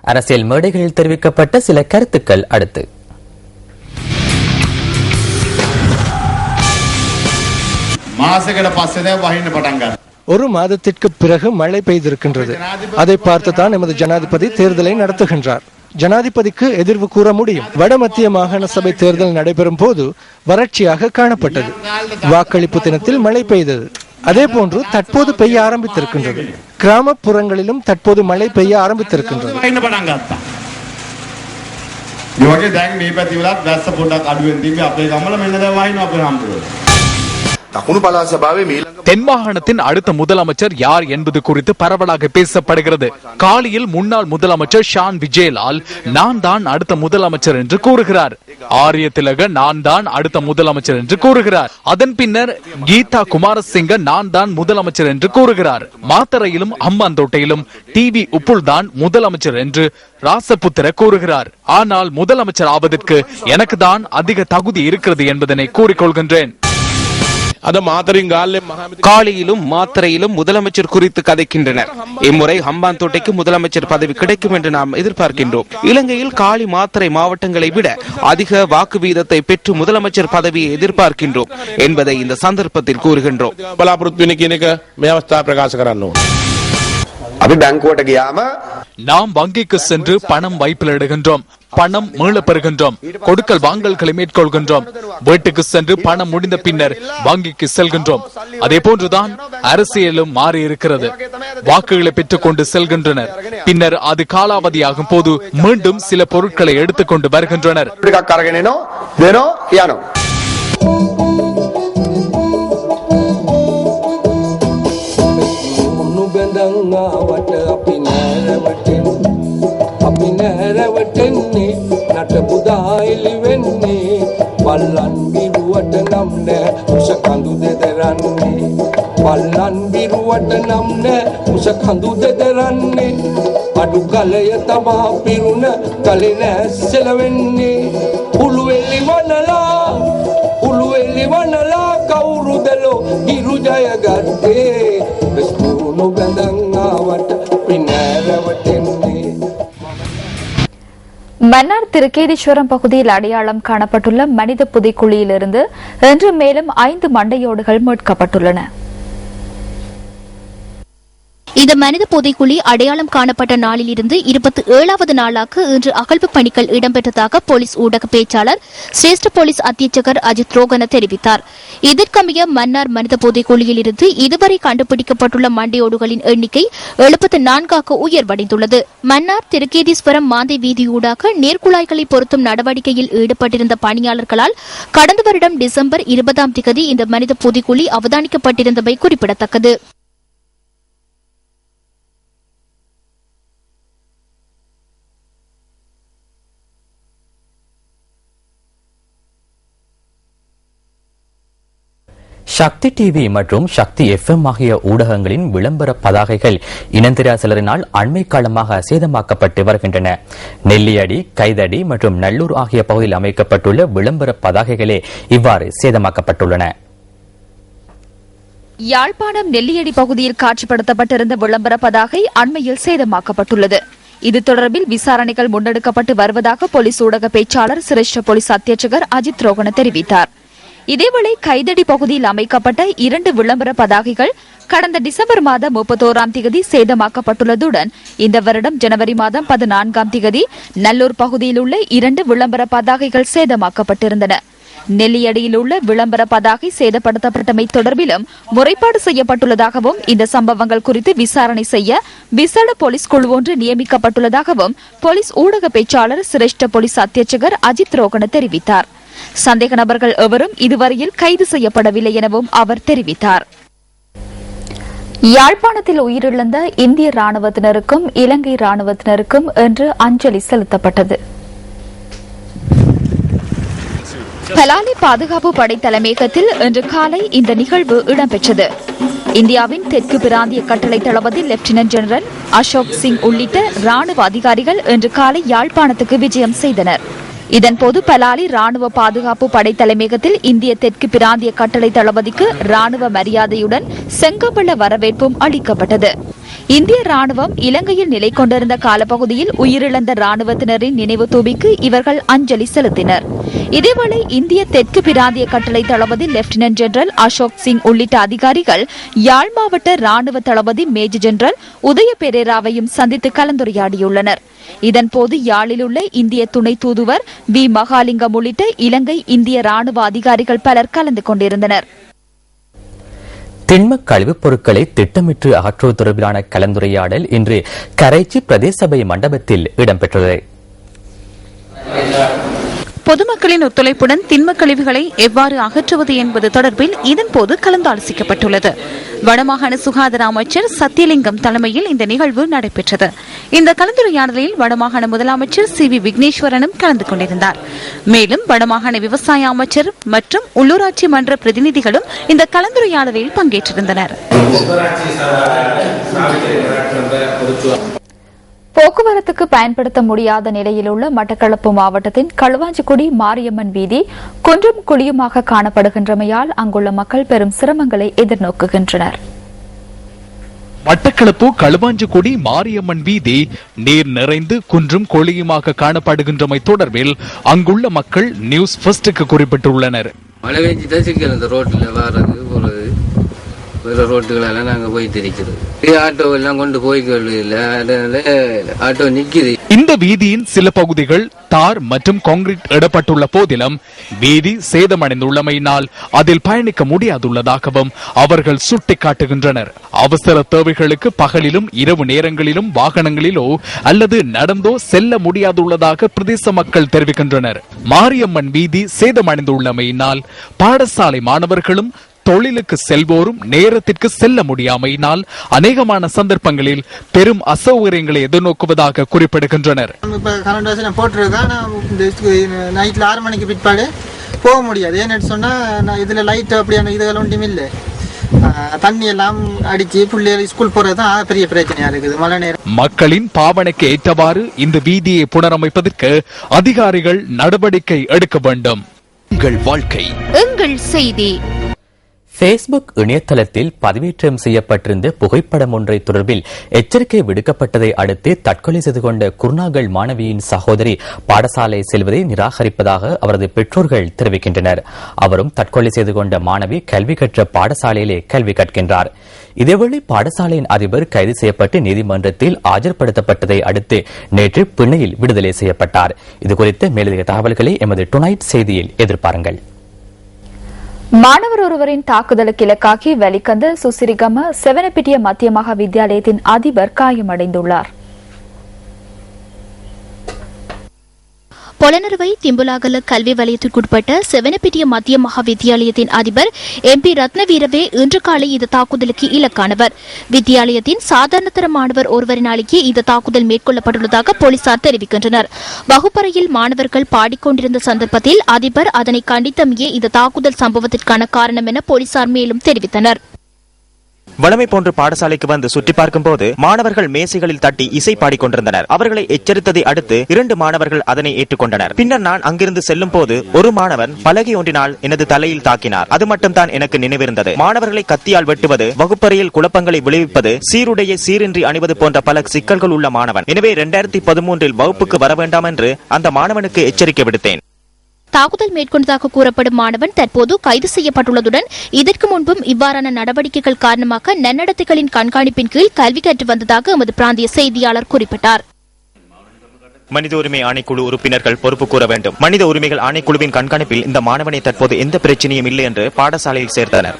அரசியல் மேடைகளில் தெரிவிக்கப்பட்ட சில கருத்துக்கள் அடுத்து. ஒரு மாதத்திற்கு பிறகு மழை பெய்திருக்கின்றது. அதை பார்த்துதான் எமது ஜனாதிபதி தேர்தலை நடத்துகின்றார். ஜனாதிபதிக்கு எதிர்வு கூற முடியும். வடமத்திய மாகாண சபை தேர்தல் நடைபெறும் போது வறட்சியாக காணப்பட்டது. வாக்களிப்பு தினத்தில் மழை பெய்தது. அதே போன்று தற்போது பெய்ய ஆரம்பித்திருக்கின்றது. கிராமப்புறங்களிலும் தற்போது மழை பெய்ய ஆரம்பித்திருக்கின்றது. தென் மாகாணத்தின் அடுத்த முதலமைச்சர் யார் என்பது குறித்து பரவலாக பேசப்படுகிறது. காலியில் முன்னாள் முதலமைச்சர் ஷான் விஜயலால் நான் தான் அடுத்த முதலமைச்சர் என்று கூறுகிறார். ஆரிய திலக நான் தான் அடுத்த முதலமைச்சர் என்று கூறுகிறார். அதன் பின்னர் கீதா குமாரசிங்க நான் தான் முதலமைச்சர் என்று கூறுகிறார். மாத்தரையிலும் அம்பாந்தோட்டையிலும் டிவி உப்புல் தான் முதலமைச்சர் என்று ராசபுத்திர கூறுகிறார். ஆனால் முதலமைச்சர் ஆவதற்கு எனக்கு தான் அதிக தகுதி இருக்கிறது என்பதனை கூறிக்கொள்கின்றேன். காலியிலும் மாத்தரையிலும் முதலமைச்சர் குறித்து கதைக்கின்றனர். இம்முறை ஹம்பாந்தோட்டைக்கு முதலமைச்சர் பதவி கிடைக்கும் என்று நாம் எதிர்பார்க்கின்றோம். இலங்கையில் காலி மாத்தரை மாவட்டங்களை விட அதிக வாக்கு வீதத்தை பெற்று முதலமைச்சர் பதவியை எதிர்பார்க்கின்றோம் என்பதை இந்த சந்தர்ப்பத்தில் கூறுகின்றோம். நாம் வங்கிக்கு சென்று பணம் வைப்பில் இடுகின்றோம். பணம் மீள பெறுகின்றோம். கொடுக்கல் வாங்கல்களை மேற்கொள்கின்றோம். வீட்டுக்கு சென்று பணம் முடிந்த பின்னர் வங்கிக்கு செல்கின்றோம். அதே போன்றுதான் அரசியலும் மாறி இருக்கிறது. வாக்குகளை பெற்றுக் கொண்டு செல்கின்றனர். பின்னர் அது காலாவதியாகும் போது மீண்டும் சில பொருட்களை எடுத்துக்கொண்டு வருகின்றனர். Wallan biruwata namne musakandu dederanne Wallan biruwata namne musakandu dederanne adu kalaya tama piruna kalena selawenne ulueli wanala kaurudalo girujaya gatte besunu gandanga wata pinnarawatenne. Mannar Thiruketheeswaram பகுதியில் அடையாளம் காணப்பட்டுள்ள மனித புதைக்குழியிலிருந்து இன்று மேலும் 5 மண்டையோடுகள் மீட்கப்பட்டுள்ளன. இந்த மனித புதைக்குழி அடையாளம் காணப்பட்ட நாளில் இருந்து 27வது நாளாக இன்று அகழ்வு பணிகள் இடம்பெற்றதாக போலீஸ் ஊடக பேச்சாளர் சிரேஷ்ட போலீஸ் அத்தியட்சகர் அஜித் ரோகன தெரிவித்தார். இதற்கமைய மன்னார் மனித புதைக்குழியில் இருந்து இதுவரை கண்டுபிடிக்கப்பட்டுள்ள மண்டையோடுகளின் எண்ணிக்கை 74ஆக உயர்வடைந்துள்ளது. மன்னார் திருக்கேதீஸ்வரம் மாந்தை வீதியூடாக நேர்குழாய்களை பொருத்தும் நடவடிக்கையில் ஈடுபட்டிருந்த பணியாளர்களால் கடந்த வருடம் டிசம்பர் 20ஆம் தேதி இந்த மனித புதைக்குழி அவதானிக்கப்பட்டிருந்தமை குறிப்பிடத்தக்கது. சக்தி டிவி மற்றும் சக்தி FM ஆகிய ஊடகங்களின் விளம்பர பதாகைகள் இனந்திரா சிலரினால் அண்மை காலமாக சேதமாக்கப்பட்டு வருகின்றன. நெல்லியடி, கைதடி மற்றும் நல்லூர் ஆகிய பகுதியில் அமைக்கப்பட்டுள்ள விளம்பர பதாகைகளே இவ்வாறு சேதமாக்கப்பட்டுள்ளன. யாழ்ப்பாணம் நெல்லியடி பகுதியில் காட்சிப்படுத்தப்பட்டிருந்த விளம்பர பதாகை அண்மையில் சேதமாக்கப்பட்டுள்ளது. இது தொடர்பில் விசாரணைகள் முன்னெடுக்கப்பட்டு வருவதாக போலீஸ் ஊடக பேச்சாளர் சிரேஷ்ட போலீஸ் அத்தியட்சகர் அஜித் ரோகன தெரிவித்தார். இதேவேளை கைதடி பகுதியில் அமைக்கப்பட்ட 2 விளம்பர பதாகைகள் கடந்த டிசம்பர் மாதம் 31ஆம் தேதி சேதமாக்கப்பட்டுள்ளதுடன் இந்த வருடம் ஜனவரி மாதம் 14ஆம் தேதி நல்லூர் பகுதியில் உள்ள 2 விளம்பர பதாகைகள் சேதமாக்கப்பட்டிருந்தன. நெல்லியடியில் உள்ள விளம்பர பதாகை சேதப்படுத்தப்பட்டமை தொடர்பிலும் முறைப்பாடு செய்யப்பட்டுள்ளதாகவும் இந்த சம்பவங்கள் குறித்து விசாரணை செய்ய விசேட போலீஸ் குழு ஒன்று நியமிக்கப்பட்டுள்ளதாகவும் போலீஸ் ஊடக பேச்சாளர் சிரேஷ்ட போலீஸ் அத்தியட்சகர் அஜித் ரோகன தெரிவித்தார். சந்தேக நபர்கள் எவரும் இதுவரையில் கைது செய்யப்படவில்லை எனவும் அவர் தெரிவித்தார். யாழ்ப்பாணத்தில் உயிரிழந்த இந்திய ராணுவத்தினருக்கும் இலங்கை ராணுவத்தினருக்கும் இன்று அஞ்சலி செலுத்தப்பட்டது. பலாலி பாதுகாப்பு படை தலைமையகத்தில் இன்று காலை இந்த நிகழ்வு இடம்பெற்றது. இந்தியாவின் தெற்கு பிராந்திய கட்டளை தளபதி லெப்டினன்ட் ஜெனரல் அசோக் சிங் உள்ளிட்ட ராணுவ அதிகாரிகள் இன்று காலை யாழ்ப்பாணத்துக்கு விஜயம் செய்தனர். இதன்போது பலாலி ராணுவ பாதுகாப்பு படை தலைமையகத்தில் இந்திய தெற்கு பிராந்திய கட்டளை தளபதிக்கு ராணுவ மரியாதையுடன் செங்கம்பள வரவேற்பும் அளிக்கப்பட்டது. இந்திய ராணுவம் இலங்கையில் நிலை கொண்டிருந்த காலப்பகுதியில் உயிரிழந்த ராணுவத்தினரின் நினைவு தூபிக்கு இவர்கள் அஞ்சலி செலுத்தினர். இதேவேளை இந்திய தெற்கு பிராந்திய கட்டளை தளபதி லெப்டினன்ட் ஜெனரல் அசோக் சிங் உள்ளிட்ட அதிகாரிகள் யாழ் மாவட்ட ராணுவ தளபதி மேஜர் ஜெனரல் உதய பெரேராவையும் சந்தித்து கலந்துரையாடியுள்ளனர். இதன்போது யாழில் உள்ள இந்திய துணை தூதுவர் வி மகாலிங்கம் உள்ளிட்ட இலங்கை இந்திய ராணுவ அதிகாரிகள் பலர் கலந்து கொண்டிருந்தனர். திண்ம கழிவுப் பொருட்களை திட்டமிட்டு அகற்றுவது தொடர்பிலான கலந்துரையாடல் இன்று கரைச்சி பிரதேச சபை மண்டபத்தில் இடம்பெற்றது. பொதுமக்களின் ஒத்துழைப்புடன் திண்ம கழிவுகளை எவ்வாறு அகற்றுவது என்பது தொடர்பில் இதன்போது கலந்தாலோசிக்கப்பட்டுள்ளது. வடமாகாண சுகாதார அமைச்சர் சத்தியலிங்கம் தலைமையில் இந்த நிகழ்வு நடைபெற்றது. இந்த கலந்துரையாடலில் வடமாகாண முதலமைச்சர் சி வி விக்னேஸ்வரனும் கலந்து கொண்டிருந்தார். மேலும் வடமாகாண விவசாய அமைச்சர் மற்றும் உள்ளூராட்சி மன்ற பிரதிநிதிகளும் இந்த கலந்துரையாடலில் பங்கேற்றிருந்தனர். போக்குவரத்துக்கு பயன்படுத்த முடியாத நிலையில் உள்ள மட்டக்களப்பு மாவட்டத்தின் களுவாஞ்சிக்குடி மாரியம்மன் வீதி குன்றும் குழியுமாக காணப்படுகின்றமையால் அங்குள்ள மக்கள் பெரும் சிரமங்களை எதிர்நோக்குகின்றனர். மட்டக்களப்பு களுவாஞ்சிக்குடி மாரியம்மன் வீதி நீர் நிறைந்து குன்றும் குழியுமாக காணப்படுகின்றமை தொடர்பில் அங்குள்ள மக்கள் நியூஸ் ஃபர்ஸ்டுக்கு குறிப்பிட்டுள்ளனர். மழை பெஞ்சுதான் சிக்கல் இந்த ரோட்ல வர்றது போறது, வேற ரோட்டுகளெல்லாம் நாங்க போயிட்டு இருக்கிறது. ஆட்டோ எல்லாம் கொண்டு போய்க்கொள்ள ஆட்டோ நிக்குது. இந்த வீதியின் சில பகுதிகள் தார் மற்றும் கான்கிரீட் இடப்பட்டுள்ள போதிலும் வீதி சேதமடைந்துள்ளமையினால் அதில் பயணிக்க முடியாதுள்ளதாகவும் அவர்கள் சுட்டிக்காட்டுகின்றனர். அவசர தேவைகளுக்கு பகலிலும் இரவு நேரங்களிலும் வாகனங்களிலோ அல்லது நடந்தோ செல்ல முடியாதுள்ளதாக பிரதேச மக்கள் தெரிவிக்கின்றனர். மாரியம்மன் வீதி சேதமடைந்துள்ளமையினால் பாடசாலை மாணவர்களும் தொழிலுக்கு செல்வோரும் நேரத்திற்கு செல்ல முடியாமையினால் அநேகமான சந்தர்ப்பங்களில் பெரும் அசௌகரியங்களை எதிர்நோக்குவதாக குறிப்பிடுகின்றனர். நைட்ல 6 மணிக்கு பிற்பாடு போக முடியாது. ஏன்னு சொன்னா இதுல லைட் அப்படியான இதுகள் ஒன்றும் இல்லை. தண்ணி எல்லாம் அடிச்சு பிள்ளைகள் ஸ்கூல் போறதுதான் பெரிய பிரச்சனையா இருக்குது மழை நேரம். மக்களின் பாவனைக்கு ஏற்றவாறு இந்த வீதியை புனரமைப்பதற்கு அதிகாரிகள் நடவடிக்கை எடுக்க வேண்டும். உங்கள் வாழ்க்கை எங்கள் செய்தி. Facebook இணையதளத்தில் பதிவேற்றம் செய்யப்பட்டிருந்த புகைப்படம் ஒன்றை தொடர்பில் எச்சரிக்கை விடுக்கப்பட்டதை அடுத்து தற்கொலை செய்து கொண்ட குருநாகல் மாணவியின் சகோதரி பாடசாலை செல்வதை நிராகரிப்பதாக அவரது பெற்றோர்கள் தெரிவிக்கின்றனர். அவரும் தற்கொலை செய்து கொண்ட மாணவி கல்வி கற்ற பாடசாலையிலே கல்வி கற்கின்றார். இதேவேளை பாடசாலையின் அதிபர் கைது செய்யப்பட்டு நீதிமன்றத்தில் ஆஜர்படுத்தப்பட்டதை அடுத்து நேற்று பிணையில் விடுதலை செய்யப்பட்டார். இதுகுறித்த மேலதிக தகவல்களை எமது டுநைட் செய்தியில் எதிர்பாருங்கள். மாணவர் ஒருவரின் தாக்குதலுக்கு இலக்காகி வெலிகந்த சுசிரிகம செவனப்பிட்டிய மத்திய மகா வித்தியாலயத்தின் அதிபர் காயமடைந்துள்ளார். பொலனறுவை திம்புலாகல கல்வி வலயத்திற்குட்பட்ட செவனப்பிட்டிய மத்திய மகா வித்தியாலயத்தின் அதிபர் MP ரத்னவீரவே இன்று காலை இந்த தாக்குதலுக்கு இலக்கானவர். வித்தியாலயத்தின் சாதாரணதர மாணவர் ஒருவரினாலேயே இந்த தாக்குதல் மேற்கொள்ளப்பட்டுள்ளதாக போலீசார் தெரிவிக்கின்றனர். வகுப்பறையில் மாணவர்கள் பாடிக்கொண்டிருந்த சந்தர்ப்பத்தில் அதிபர் அதனை கண்டித்தமையே இந்த தாக்குதல் சம்பவத்திற்கான காரணம் என போலீசார் மேலும் தெரிவித்தனர். வளமை போன்று பாடசாலைக்கு வந்து சுற்றி பார்க்கும் போது மாணவர்கள் மேசைகளில் தட்டி இசை பாடிக்கொண்டிருந்தனர். அவர்களை எச்சரித்ததை அடுத்து 2 மாணவர்கள் அதனை ஏற்றுக்கொண்டனர். பின்னர் நான் அங்கிருந்து செல்லும் போது ஒரு மாணவன் பலகை ஒன்றினால் எனது தலையில் தாக்கினார். அது மட்டும்தான் எனக்கு நினைவிருந்தது. மாணவர்களை கத்தியால் வெட்டுவது, வகுப்பறையில் குழப்பங்களை விளைவிப்பது, சீருடைய சீரின்றி அணிவது போன்ற பல சிக்கல்கள் உள்ள மாணவன். எனவே 2013 வகுப்புக்கு வர வேண்டாம் என்று அந்த மாணவனுக்கு எச்சரிக்கை விடுத்தேன். தாக்குதல் மேற்கொண்டதாக கூறப்படும் மாணவன் தற்போது கைது செய்யப்பட்டுள்ளதுடன் இதற்கு முன்பும் இவ்வாறான நடவடிக்கைகள் காரணமாக நன்னடத்தைகளின் கண்காணிப்பின் கீழ் கல்வி கற்று வந்ததாக எமது பிராந்திய செய்தியாளர் குறிப்பிட்டார். மனித உரிமை ஆணைக்குழு உறுப்பினர்கள் பொறுப்பு கூற வேண்டும். மனித உரிமைகள் ஆணைக்குழுவின் கண்காணிப்பில் இந்த மாணவனை தற்போது எந்த பிரச்சனையும் இல்லை என்று பாடசாலையில் சேர்த்தனர்.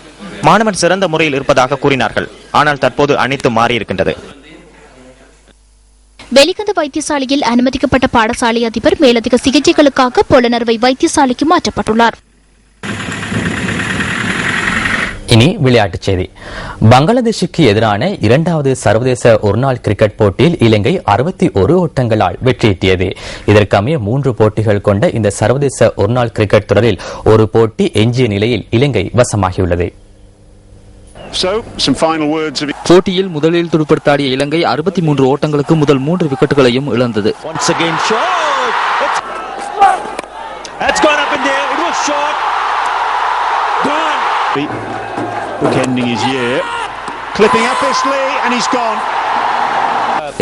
மாணவன் சிறந்த முறையில் இருப்பதாக கூறினார்கள். ஆனால் தற்போது அனைத்தும் மாறியிருக்கின்றது. வெலிகந்த வைத்தியசாலையில் அனுமதிக்கப்பட்ட பாடசாலை அதிபர் மேலதிக சிகிச்சைகளுக்காக பொலனறுவை வைத்தியசாலைக்கு மாற்றப்பட்டுள்ளார். இனி விளையாட்டுச் செய்தி. பங்களாதேஷுக்கு எதிரான 2வது சர்வதேச ஒருநாள் கிரிக்கெட் போட்டியில் இலங்கை 61 ஓட்டங்களால் வெற்றியீட்டியது. இதற்கமைய 3 போட்டிகள் கொண்ட இந்த சர்வதேச ஒருநாள் கிரிக்கெட் தொடரில் ஒரு போட்டி எஞ்சிய நிலையில் இலங்கை வசமாகியுள்ளது. போட்டியில் முதலில் துடுப்படுத்தாடிய இலங்கை 63 ஓட்டங்களுக்கு முதல் 3 விக்கெட்டுகளையும் இழந்தது.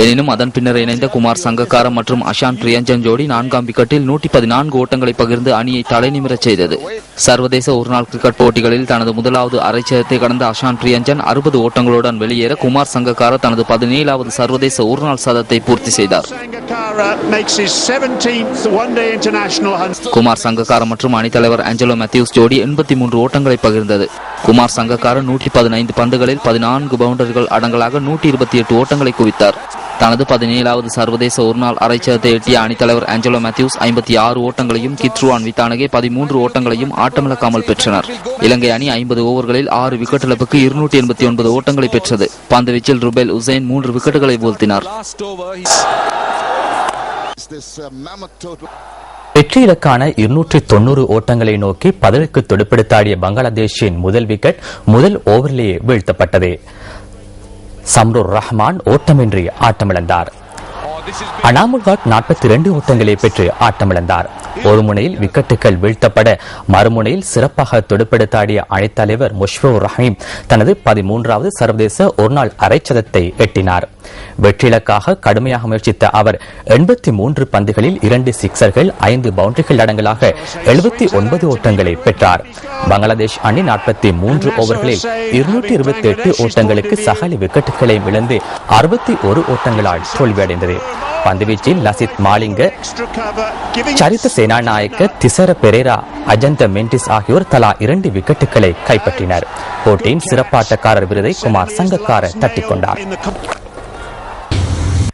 எனினும் அதன் பின்னர் இணைந்த குமார் சங்கக்கார மற்றும் அஷான் பிரியஞ்சன் ஜோடி 4ஆம் விக்கெட்டில் 114 ஓட்டங்களை பகிர்ந்து அணியை தலைநிமிரச் செய்தது. சர்வதேச ஒருநாள் கிரிக்கெட் போட்டிகளில் தனது முதலாவது அரைச்சதத்தை கடந்த அஷான் பிரியஞ்சன் 60 ஓட்டங்களுடன் வெளியேற குமார் சங்கக்கார தனது 17வது சர்வதேச ஒருநாள் சதத்தை பூர்த்தி செய்தார். குமார் சங்கக்கார மற்றும் அணித்தலைவர் ஆஞ்சலோ மேத்யூஸ் ஜோடி 83 ஓட்டங்களை பகிர்ந்தது. குமார் சங்கக்கார 115 பந்துகளில் 14 பவுண்டரிகள் அடங்கலாக 128 ஓட்டங்களை குவித்தார். தனது 17வது சர்வதேச ஒருநாள் அரைச்சதத்தை எட்டிய அணித்தலைவர் ஆஞ்சலோ மேத்யூஸ் 56 ஓட்டங்களையும் கிட்ருவான் வித்தானகே 13 ஓட்டங்களையும் ஆட்டமிழக்காமல் பெற்றனர். இலங்கை அணி 50 ஓவர்களில் 6 விக்கெட் இழப்புக்கு 289 ஓட்டங்களை பெற்றது. பந்துவீச்சில் ருபேல் உசைன் 3 விக்கெட்டுகளை வீழ்த்தினார். வெற்றி இலக்கான 290 ஓட்டங்களை நோக்கி பதிலுக்கு துடுப்படுத்தாடிய பங்களாதேஷின் முதல் விக்கெட் முதல் ஓவரிலேயே வீழ்த்தப்பட்டது. சம்ருர் ரஹ்மான் ஓட்டமின்றி ஆட்டமிழந்தார். அனாமுல் ஹக் 42 ஓட்டங்களை பெற்று ஆட்டமிழந்தார். ஒரு முனையில் விக்கெட்டுகள் வீழ்த்தப்பட மறுமுனையில் சிறப்பாக துடுப்படுத்தாடிய அணித்தலைவர் முஷ்ஃபிகுர் ரஹீம் தனது 13வது சர்வதேச ஒருநாள் அரைச்சதத்தை எட்டினார். வெற்றியிலக்காக கடுமையாக முயற்சித்த அவர் 83 பந்துகளில் 2 சிக்சர்கள் 5 பவுண்டரிகள் அடங்கலாக 79 ஓட்டங்களை பெற்றார். பங்களாதேஷ் அணி 43 ஓவர்களில் 228 ஓட்டங்களுக்கு சகல விக்கெட்டுகளை இழந்து 61 ஓட்டங்களால் தோல்வியடைந்தது. பந்துவீச்சில் லசித் மாலிங்க, சரித்த சேனாநாயக்க, திசர பெரேரா, அஜந்த மெண்டிஸ் ஆகியோர் தலா 2 விக்கெட்டுகளை கைப்பற்றினர். போட்டியின் சிறப்பாட்டக்காரர் விருதை குமார் சங்கக்கார தட்டிக்கொண்டார்.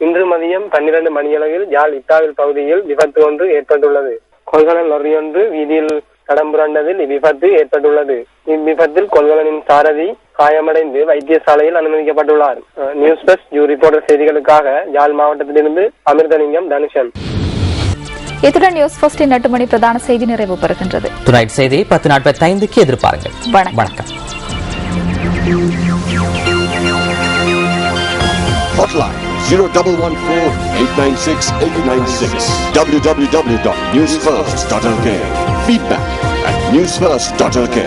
இன்று மதியம் 12 மணியளவில் யாழ் இத்தாவில் பகுதியில் விபத்து ஒன்று ஏற்பட்டுள்ளது. கொள்கலன் லொரி ஒன்று வீதியில் தடம் புரண்டதில் இவ்விபத்து ஏற்பட்டுள்ளது. இவ்விபத்தில் கொள்கலனின் சாரதி காயமடைந்து வைத்தியசாலையில் அனுமதிக்கப்பட்டுள்ளார். நியூஸ் பிளஸ் யூ ரிப்போர்ட்டர் செய்திகளுக்காக யாழ் மாவட்டத்திலிருந்து அமிர்தலிங்கம் தனுஷன். இத்துடன் நியூஸ் ஃபர்ஸ்டின் 8 மணி பிரதான செய்தி நிறைவு பெறுகின்றது. டுநைட் செய்தி 10:45க்கு எதிர்பாருங்கள். வணக்கம். Hotline 0114-896-896 www.newsfirst.lk. Feedback at newsfirst.lk.